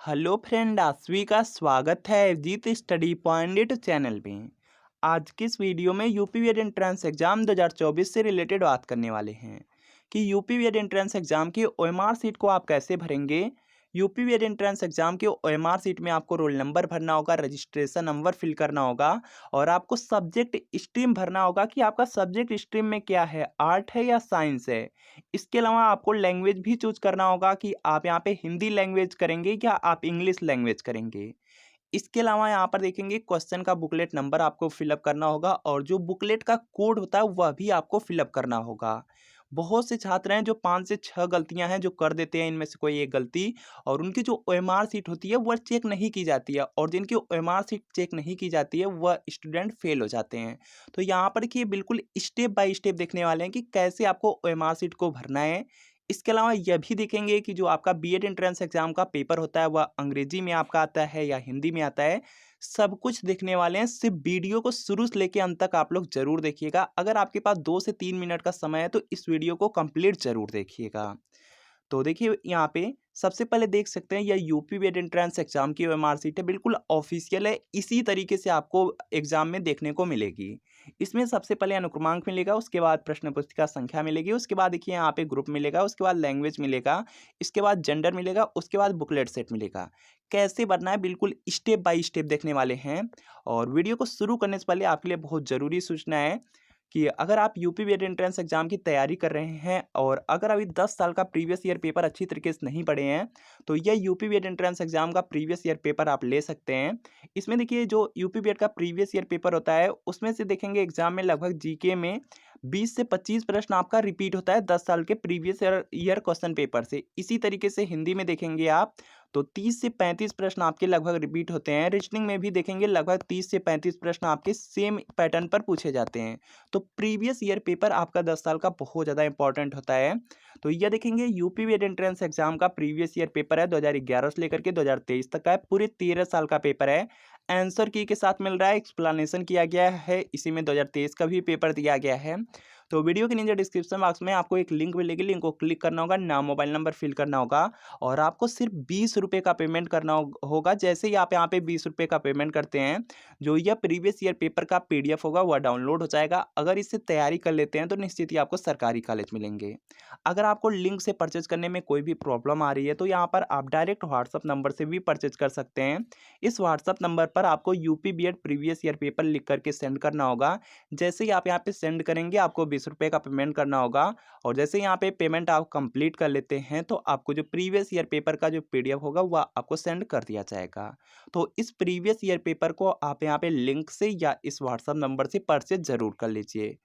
Hello friend, आप सभी का स्वागत है अवजीत स्टडी पॉइंट चैनल में। आज की इस वीडियो में यूपी वीर एंट्रेंस एग्जाम 2024 से रिलेटेड बात करने वाले हैं कि यूपी वीर एंट्रेंस एग्जाम की ओएमआर सीट को आप कैसे भरेंगे। यूपी वीर एंट्रेंस एग्जाम की ओएमआर सीट में आपको रोल नंबर भरना होगा, रजिस्ट्रेशन नंबर फिल करना होगा और आपको सब्जेक्ट स्ट्रीम भरना होगा कि आपका सब्जेक्ट स्ट्रीम में क्या है, आर्ट है या साइंस है। इसके अलावा आपको लैंग्वेज भी चूज करना होगा कि आप यहाँ पे हिंदी लैंग्वेज करेंगे या आप इंग्लिश लैंग्वेज करेंगे। इसके अलावा यहाँ पर देखेंगे क्वेश्चन का बुकलेट नंबर आपको फिलअप करना होगा और जो बुकलेट का कोड होता है वह भी आपको फिलअप करना होगा। बहुत से छात्र हैं जो 5 से 6 गलतियां हैं जो कर देते हैं, इनमें से कोई एक गलती, और उनकी जो ओएमआर सीट होती है वह चेक नहीं की जाती है और जिनकी ओएमआर सीट चेक नहीं की जाती है वह स्टूडेंट फेल हो जाते हैं। तो यहाँ पर कि बिल्कुल स्टेप बाय स्टेप देखने वाले हैं कि कैसे आपको ओएमआर सीट को भरना है। इसके अलावा यह भी देखेंगे कि जो आपका बीएड एंट्रेंस एग्जाम का पेपर होता है वह अंग्रेजी में आपका आता है या हिंदी में आता है। सब कुछ देखने वाले हैं, सिर्फ वीडियो को शुरू से लेकर अंत तक आप लोग जरूर देखिएगा। अगर आपके पास 2 से 3 मिनट का समय है तो इस वीडियो को कंप्लीट जरूर देखिएगा। तो देखिए यहाँ पे सबसे पहले देख सकते हैं यह यूपी बीएड एंट्रेंस एग्जाम की ओएमआर सीट है, बिल्कुल ऑफिशियल है। इसी तरीके से आपको एग्जाम में देखने को मिलेगी। इसमें सबसे पहले अनुक्रमांक मिलेगा, उसके बाद प्रश्न पुस्तिका संख्या मिलेगी, उसके बाद देखिए यहाँ पे ग्रुप मिलेगा, उसके बाद लैंग्वेज मिलेगा, इसके बाद जेंडर मिलेगा, उसके बाद बुकलेट सेट मिलेगा। कैसे भरना है बिल्कुल स्टेप बाय स्टेप देखने वाले हैं। और वीडियो को शुरू करने से पहले आपके लिए बहुत जरूरी सूचना है कि अगर आप यूपी बीएड एंट्रेंस एग्जाम की तैयारी कर रहे हैं और अगर अभी 10 साल का प्रीवियस ईयर पेपर अच्छी तरीके से नहीं पढ़े हैं तो यह यूपी बीएड एंट्रेंस एग्जाम का प्रीवियस ईयर पेपर आप ले सकते हैं। इसमें देखिए जो यूपी बीएड का प्रीवियस ईयर पेपर होता है उसमें से देखेंगे एग्जाम में लगभग जीके में 20 से 25 प्रश्न आपका रिपीट होता है 10 साल के प्रीवियस ईयर क्वेश्चन पेपर से। इसी तरीके से हिंदी में देखेंगे आप तो 30 से 35 प्रश्न आपके लगभग रिपीट होते हैं। रीजनिंग में भी देखेंगे लगभग 30 से 35 प्रश्न आपके सेम पैटर्न पर पूछे जाते हैं। तो प्रीवियस ईयर पेपर आपका 10 साल का बहुत ज़्यादा इंपॉर्टेंट होता है। तो यह देखेंगे यूपी बीएड एंट्रेंस एग्जाम का प्रीवियस ईयर पेपर है 2011 से लेकर के 2023 तक का है, पूरे 13 साल का पेपर है। आंसर की के साथ मिल रहा है, एक्सप्लेनेशन किया गया है, इसी में 2023 का भी पेपर दिया गया है। तो वीडियो के नीचे डिस्क्रिप्शन बॉक्स में आपको एक लिंक मिलेगी, लिंक को क्लिक करना होगा, नाम मोबाइल नंबर फिल करना होगा और आपको सिर्फ 20 रुपये का पेमेंट करना होगा। जैसे ही आप यहाँ पे 20 रुपये का पेमेंट करते हैं जो यह प्रीवियस ईयर पेपर का पीडीएफ होगा वह डाउनलोड हो जाएगा। अगर इससे तैयारी कर लेते हैं तो निश्चित ही आपको सरकारी कॉलेज मिलेंगे। अगर आपको लिंक से परचेज करने में कोई भी प्रॉब्लम आ रही है तो यहाँ पर आप डायरेक्ट व्हाट्सअप नंबर से भी परचेज कर सकते हैं। इस व्हाट्सअप नंबर पर आपको UP BEd previous year paper लिख करके सेंड करना होगा। जैसे ही आप यहाँ पे सेंड करेंगे आपको 20 रुपये का पेमेंट करना होगा और जैसे ही यहाँ पे पेमेंट आप कंप्लीट कर लेते हैं तो आपको जो प्रीवियस ईयर पेपर का जो पीडीएफ होगा वह आपको सेंड कर दिया जाएगा। तो इस प्रीवियस ईयर पेपर को आप यहाँ पे लिंक से या इस व्हाट्सएप नंबर से परचेज जरूर कर लीजिए।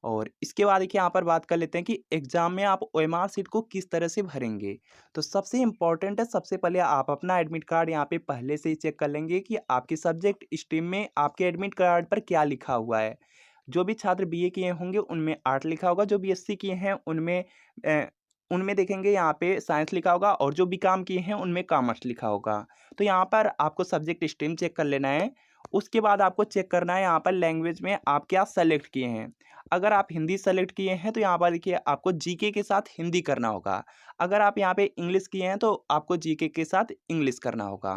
और इसके बाद देखिए यहाँ पर बात कर लेते हैं कि एग्जाम में आप ओएमआर सीट को किस तरह से भरेंगे। तो सबसे इंपॉर्टेंट है, सबसे पहले आप अपना एडमिट कार्ड यहाँ पे पहले से ही चेक कर लेंगे कि आपके सब्जेक्ट स्ट्रीम में आपके एडमिट कार्ड पर क्या लिखा हुआ है। जो भी छात्र बीए किए होंगे उनमें आर्ट लिखा होगा, जो बीएससी किए हैं उनमें देखेंगे यहाँ पे साइंस लिखा होगा और जो बीकॉम किए हैं उनमें कॉमर्स लिखा होगा। तो यहाँ पर आपको सब्जेक्ट स्ट्रीम चेक कर लेना है। उसके बाद आपको चेक करना है यहाँ पर लैंग्वेज में आप क्या सेलेक्ट किए हैं। अगर आप हिंदी सेलेक्ट किए हैं तो यहाँ पर देखिए आपको जीके के साथ हिंदी करना होगा। अगर आप यहाँ पे इंग्लिश किए हैं तो आपको जीके के साथ इंग्लिश करना होगा।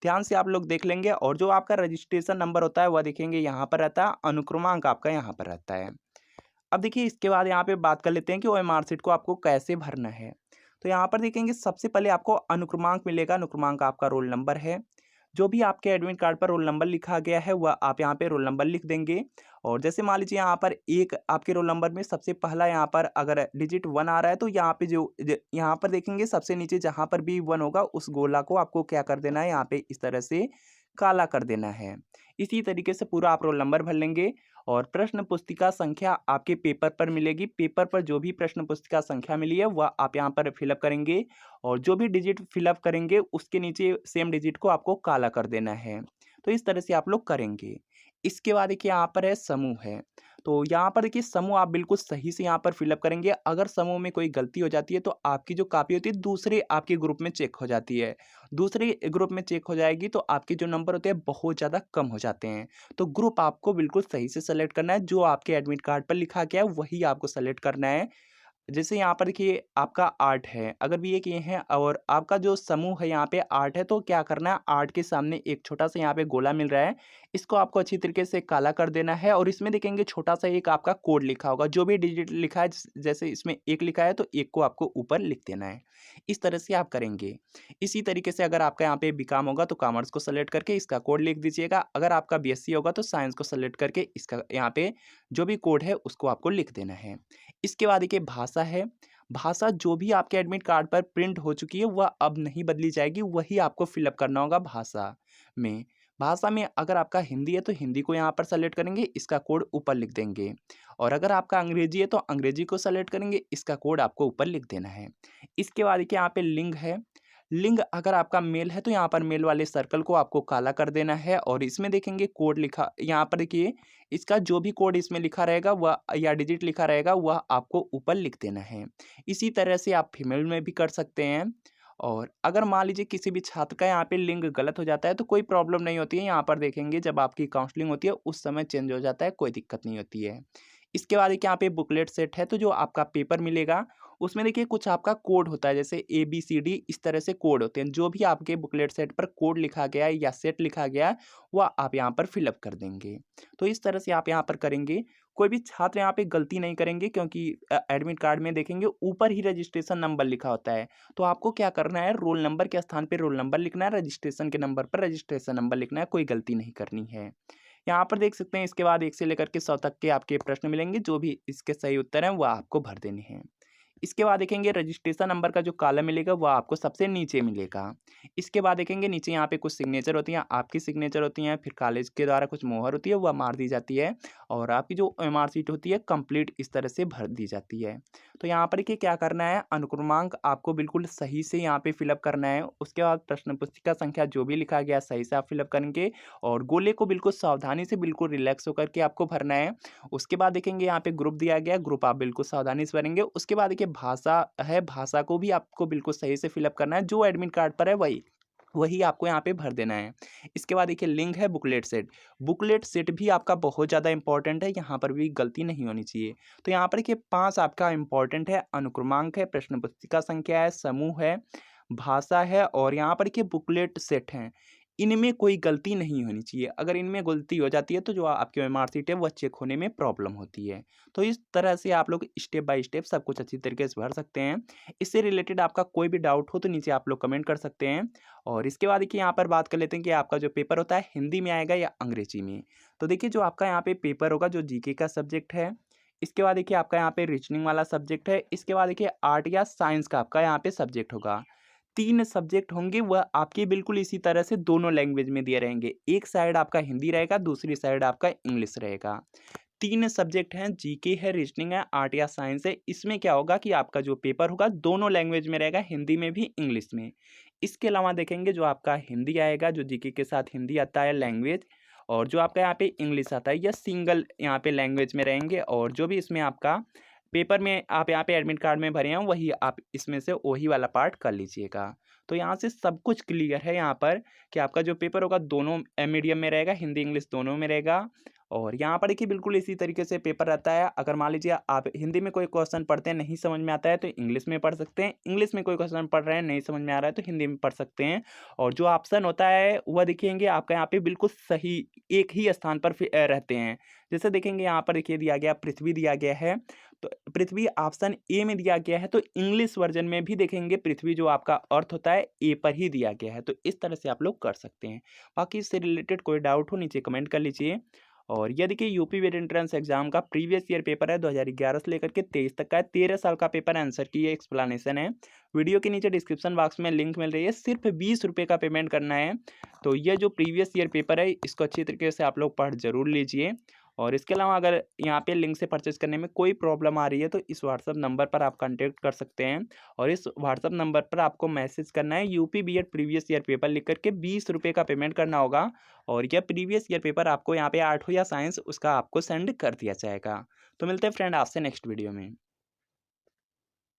ध्यान से आप लोग देख लेंगे और जो आपका रजिस्ट्रेशन नंबर होता है वह देखेंगे यहाँ पर रहता है, अनुक्रमांक आपका यहाँ पर रहता है। अब देखिए इसके बाद यहाँ पे बात कर लेते हैं कि ओएमआर सीट को आपको कैसे भरना है। तो यहाँ पर देखेंगे सबसे पहले आपको अनुक्रमांक मिलेगा, अनुक्रमांक आपका रोल नंबर है। जो भी आपके एडमिट कार्ड पर रोल नंबर लिखा गया है वह आप यहाँ पे रोल नंबर लिख देंगे। और जैसे मान लीजिए यहाँ पर एक आपके रोल नंबर में सबसे पहला यहाँ पर अगर डिजिट 1 आ रहा है तो यहाँ पे यहाँ पर देखेंगे सबसे नीचे जहाँ पर भी 1 होगा उस गोला को आपको क्या कर देना है, यहाँ पे इस तरह से काला कर देना है। इसी तरीके से पूरा आप रोल नंबर भर लेंगे और प्रश्न पुस्तिका संख्या आपके पेपर पर मिलेगी। पेपर पर जो भी प्रश्न पुस्तिका संख्या मिली है वह आप यहाँ पर फिलअप करेंगे और जो भी डिजिट फिलअप करेंगे उसके नीचे सेम डिजिट को आपको काला कर देना है। तो इस तरह से आप लोग करेंगे। इसके बाद देखिए यहाँ पर है समूह है। तो यहाँ पर देखिए समूह आप बिल्कुल सही से यहाँ पर फिलअप करेंगे। अगर समूह में कोई गलती हो जाती है तो आपकी जो कॉपी होती है दूसरे आपके ग्रुप में चेक हो जाती है। दूसरे ग्रुप में चेक हो जाएगी तो आपके जो नंबर होते हैं बहुत ज़्यादा कम हो जाते हैं। तो ग्रुप आपको बिल्कुल सही से सेलेक्ट करना है, जो आपके एडमिट कार्ड पर लिखा गया है वही आपको सेलेक्ट करना है। जैसे यहाँ पर देखिए आपका 8 है, अगर BA किए हैं और आपका जो समूह है यहाँ पे 8 है, तो क्या करना है, 8 के सामने एक छोटा-सा यहाँ पे गोला मिल रहा है, इसको आपको अच्छी तरीके से काला कर देना है और इसमें देखेंगे छोटा-सा एक आपका कोड लिखा होगा, जो भी डिजिट लिखा है जैसे इसमें 1 लिखा है तो 1 को आपको ऊपर लिख देना है। इस तरह से आप करेंगे। इसी तरीके से अगर आपका यहाँ पे बीकॉम होगा तो कॉमर्स को सेलेक्ट करके इसका कोड लिख दीजिएगा, अगर आपका BSc होगा तो साइंस को सेलेक्ट करके इसका यहाँ पे जो भी कोड है उसको आपको लिख देना है। इसके बाद देखिए भाषा है, भाषा जो भी आपके एडमिट कार्ड पर प्रिंट हो चुकी है वह अब नहीं बदली जाएगी, वही आपको फिलअप करना होगा भाषा में। भाषा में अगर आपका हिंदी है तो हिंदी को यहाँ पर सेलेक्ट करेंगे, इसका कोड ऊपर लिख देंगे और अगर आपका अंग्रेजी है तो अंग्रेजी को सेलेक्ट करेंगे, इसका कोड आपको ऊपर लिख देना है। इसके बाद देखिए यहाँ पे लिंग है, लिंग अगर आपका मेल है तो यहाँ पर मेल वाले सर्कल को आपको काला कर देना है और इसमें देखेंगे कोड लिखा, यहाँ पर देखिए इसका जो भी कोड इसमें लिखा रहेगा वह या डिजिट लिखा रहेगा वह आपको ऊपर लिख देना है। इसी तरह से आप फीमेल में भी कर सकते हैं और अगर मान लीजिए किसी भी छात्र का यहाँ पे लिंग गलत हो जाता है तो कोई प्रॉब्लम नहीं होती है, यहाँ पर देखेंगे जब आपकी काउंसलिंग होती है उस समय चेंज हो जाता है, कोई दिक्कत नहीं होती है। इसके बाद एक यहाँ पे बुकलेट सेट है, तो जो आपका पेपर मिलेगा उसमें देखिए कुछ आपका कोड होता है, जैसे ABCD इस तरह से कोड होते हैं, जो भी आपके बुकलेट सेट पर कोड लिखा गया है या सेट लिखा गया है वह आप यहाँ पर फिलअप कर देंगे। तो इस तरह से आप यहाँ पर करेंगे, कोई भी छात्र यहाँ पे गलती नहीं करेंगे क्योंकि एडमिट कार्ड में देखेंगे ऊपर ही रजिस्ट्रेशन नंबर लिखा होता है, तो आपको क्या करना है, रोल नंबर के स्थान पे रोल नंबर लिखना है, रजिस्ट्रेशन के नंबर पर रजिस्ट्रेशन नंबर लिखना है, कोई गलती नहीं करनी है। यहाँ पर देख सकते हैं इसके बाद 1 से लेकर के 100 तक के आपके प्रश्न मिलेंगे, जो भी इसके सही उत्तर हैं वह आपको भर देने हैं। इसके बाद देखेंगे रजिस्ट्रेशन नंबर का जो कॉलम मिलेगा वह आपको सबसे नीचे मिलेगा। इसके बाद देखेंगे नीचे यहाँ पे कुछ सिग्नेचर होती हैं, आपकी सिग्नेचर होती हैं, फिर कॉलेज के द्वारा कुछ मोहर होती है वह मार दी जाती है और आपकी जो मार्कशीट होती है कंप्लीट इस तरह से भर दी जाती है। तो यहाँ पर देखिए क्या करना है, अनुक्रमांक आपको बिल्कुल सही से यहाँ पे फिलअप करना है। उसके बाद प्रश्न पुस्तिका संख्या जो भी लिखा गया सही से आप फिलअप करेंगे और गोले को बिल्कुल सावधानी से बिल्कुल रिलैक्स होकर के आपको भरना है। उसके बाद देखेंगे यहाँ पे ग्रुप दिया गया, ग्रुप आप बिल्कुल सावधानी से भरेंगे। उसके बाद देखिए भाषा है, भाषा को भी आपको बिल्कुल सही से फिलअप करना है, जो एडमिट कार्ड पर है वही वही आपको यहाँ पे भर देना है। इसके बाद देखिए लिंक है बुकलेट सेट, बुकलेट सेट भी आपका बहुत ज़्यादा इंपॉर्टेंट है, यहाँ पर भी गलती नहीं होनी चाहिए। तो यहाँ पर देखिए 5 आपका इंपॉर्टेंट है, अनुक्रमांक है, प्रश्न पुस्तिका संख्या है, समूह है, भाषा है और यहाँ पर देखिए बुकलेट सेट हैं। इनमें कोई गलती नहीं होनी चाहिए, अगर इनमें गलती हो जाती है तो जो आपकी मार्कशीट है वह चेक होने में प्रॉब्लम होती है। तो इस तरह से आप लोग स्टेप बाय स्टेप सब कुछ अच्छी तरीके से भर सकते हैं। इससे रिलेटेड आपका कोई भी डाउट हो तो नीचे आप लोग कमेंट कर सकते हैं। और इसके बाद देखिए यहाँ पर बात कर लेते हैं कि आपका जो पेपर होता है हिंदी में आएगा या अंग्रेजी में। तो देखिए जो आपका यहाँ पे पेपर होगा जो GK का सब्जेक्ट है, इसके बाद देखिए आपका यहाँ पे रीजनिंग वाला सब्जेक्ट है, इसके बाद देखिए आर्ट या साइंस का आपका यहाँ पे सब्जेक्ट होगा। 3 सब्जेक्ट होंगे वह आपके बिल्कुल इसी तरह से दोनों लैंग्वेज में दिए रहेंगे, एक साइड आपका हिंदी रहेगा, दूसरी साइड आपका इंग्लिश रहेगा। 3 सब्जेक्ट हैं, GK है, रीजनिंग है, आर्ट या साइंस है। इसमें क्या होगा कि आपका जो पेपर होगा दोनों लैंग्वेज में रहेगा, हिंदी में भी इंग्लिश में। इसके अलावा देखेंगे जो आपका हिंदी आएगा, जो GK के साथ हिंदी आता है लैंग्वेज, और जो आपका यहाँ पे इंग्लिश आता है, यह सिंगल यहाँ पे लैंग्वेज में रहेंगे और जो भी इसमें आपका पेपर में आप यहाँ पे एडमिट कार्ड में भरे हैं वही आप इसमें से वही वाला पार्ट कर लीजिएगा। तो यहाँ से सब कुछ क्लियर है यहाँ पर कि आपका जो पेपर होगा दोनों मीडियम में रहेगा, हिंदी इंग्लिश दोनों में रहेगा। और यहाँ पर देखिए बिल्कुल इसी तरीके से पेपर रहता है, अगर मान लीजिए आप हिंदी में कोई क्वेश्चन पढ़ते हैं नहीं समझ में आता है तो इंग्लिश में पढ़ सकते हैं, इंग्लिश में कोई क्वेश्चन पढ़ रहे हैं नहीं समझ में आ रहा है तो हिंदी में पढ़ सकते हैं। और जो ऑप्शन होता है वह देखेंगे आपका यहाँ पे बिल्कुल सही एक ही स्थान पर रहते हैं। जैसे देखेंगे यहाँ पर देखिए दिया गया पृथ्वी दिया गया है, तो पृथ्वी ऑप्शन ए में दिया गया है, तो इंग्लिश वर्जन में भी देखेंगे पृथ्वी जो आपका अर्थ होता है ए पर ही दिया गया है। तो इस तरह से आप लोग कर सकते हैं। बाकी इससे रिलेटेड कोई डाउट हो नीचे कमेंट कर लीजिए। और यह देखिए यूपी वेट एंट्रेंस एग्जाम का प्रीवियस ईयर पेपर है, 2011 से लेकर के 23 तक का है, 13 साल का पेपर आंसर की ये एक्सप्लेनेशन है। वीडियो के नीचे डिस्क्रिप्शन बॉक्स में लिंक मिल रही है, सिर्फ 20 रुपये का पेमेंट करना है। तो ये जो प्रीवियस ईयर पेपर है इसको अच्छी तरीके से आप लोग पढ़ जरूर लीजिए। और इसके अलावा अगर यहाँ पे लिंक से परचेज करने में कोई प्रॉब्लम आ रही है तो इस व्हाट्सअप नंबर पर आप कांटेक्ट कर सकते हैं और इस व्हाट्सअप नंबर पर आपको मैसेज करना है UP BEd previous year paper लिख करके 20 रुपये का पेमेंट करना होगा। और यह प्रीवियस ईयर पेपर आपको यहाँ पे आर्ट हो या साइंस उसका आपको सेंड कर दिया जाएगा। तो मिलते हैं फ्रेंड आपसे नेक्स्ट वीडियो में।